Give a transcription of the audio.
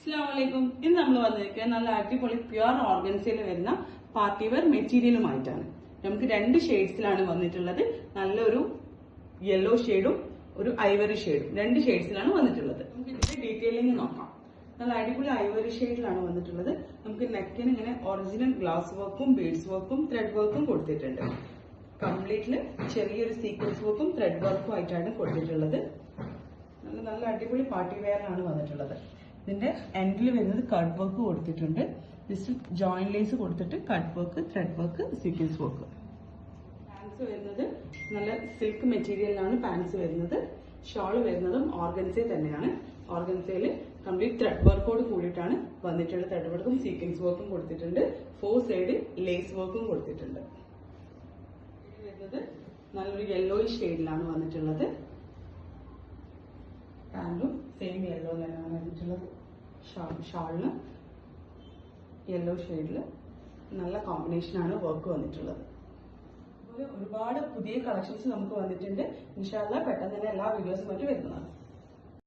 അസ്സലാമലൈക്കും. ഇന്ന് നമ്മൾ വന്നിരിക്കുന്നത് നല്ല അടിപൊളി പ്യുവർ ഓർഗൻസയിൽ വരുന്ന പാർട്ടി വെയർ മെറ്റീരിയലുമായിട്ടാണ്. നമുക്ക് രണ്ട് ഷെയ്ഡ്സിലാണ് വന്നിട്ടുള്ളത്. നല്ലൊരു യെല്ലോ ഷെയ്ഡും ഒരു ഐവറി ഷെയ്ഡും, രണ്ട് ഷെയ്ഡ്സിലാണ് വന്നിട്ടുള്ളത്. നമുക്ക് ഇതിന്റെ ഡീറ്റെയിലിംഗ് നോക്കാം. നല്ല അടിപൊളി ഐവറി ഷെയ്ഡിലാണ് വന്നിട്ടുള്ളത്. നമുക്ക് നെക്കിന് ഇങ്ങനെ ഒറിജിനൽ ഗ്ലാസ് വർക്കും ബീഡ്സ് വർക്കും ത്രെഡ് വർക്കും കൊടുത്തിട്ടുണ്ട്. കംപ്ലീറ്റില് ചെറിയൊരു സീക്വൻസ് വർക്കും ത്രെഡ് വർക്കും ആയിട്ടാണ് കൊടുത്തിട്ടുള്ളത്. നല്ല അടിപൊളി പാർട്ടി വെയർ ആണ് വന്നിട്ടുള്ളത്. ഇതിന്റെ എൻഡിൽ വരുന്നത് കട്ട് വർക്ക് കൊടുത്തിട്ടുണ്ട്. ജസ്റ്റ് ജോയിന്റ് ലേസ് കൊടുത്തിട്ട് cut work, thread work, sequence work. Pants വരുന്നത് നല്ല സിൽക്ക് മെറ്റീരിയലിലാണ് പാൻസ് വരുന്നത്. ഷോള് വരുന്നതും ഓർഗൻസയിൽ തന്നെയാണ്. ഓർഗൻസയിൽ കംപ്ലീറ്റ് ത്രെഡ് വർക്കോട് കൂടിയിട്ടാണ് വന്നിട്ടുള്ളത്. ത്രെഡ് വർക്കും സീക്വൻസ് വർക്കും കൊടുത്തിട്ടുണ്ട്. 4 സൈഡ് ലേസ് വർക്കും കൊടുത്തിട്ടുണ്ട്. ഇത് വരുന്നത് നല്ലൊരു യെല്ലോയിഷ് ഷെയ്ഡിലാണ് വന്നിട്ടുള്ളത്. പാൻറ്റും സെയിം യെല്ലോ തന്നെയാണ് വന്നിട്ടുള്ളത്. ഷാളിന് യെല്ലോ ഷെയ്ഡിൽ നല്ല കോമ്പിനേഷനാണ് വർക്ക് വന്നിട്ടുള്ളത്. അതുപോലെ ഒരുപാട് പുതിയ കളക്ഷൻസ് നമുക്ക് വന്നിട്ടുണ്ട്. ഇൻഷാ അല്ലാഹ് പെട്ടെന്ന് തന്നെ എല്ലാ വീഡിയോസും മറ്റും വരുന്നതാണ്.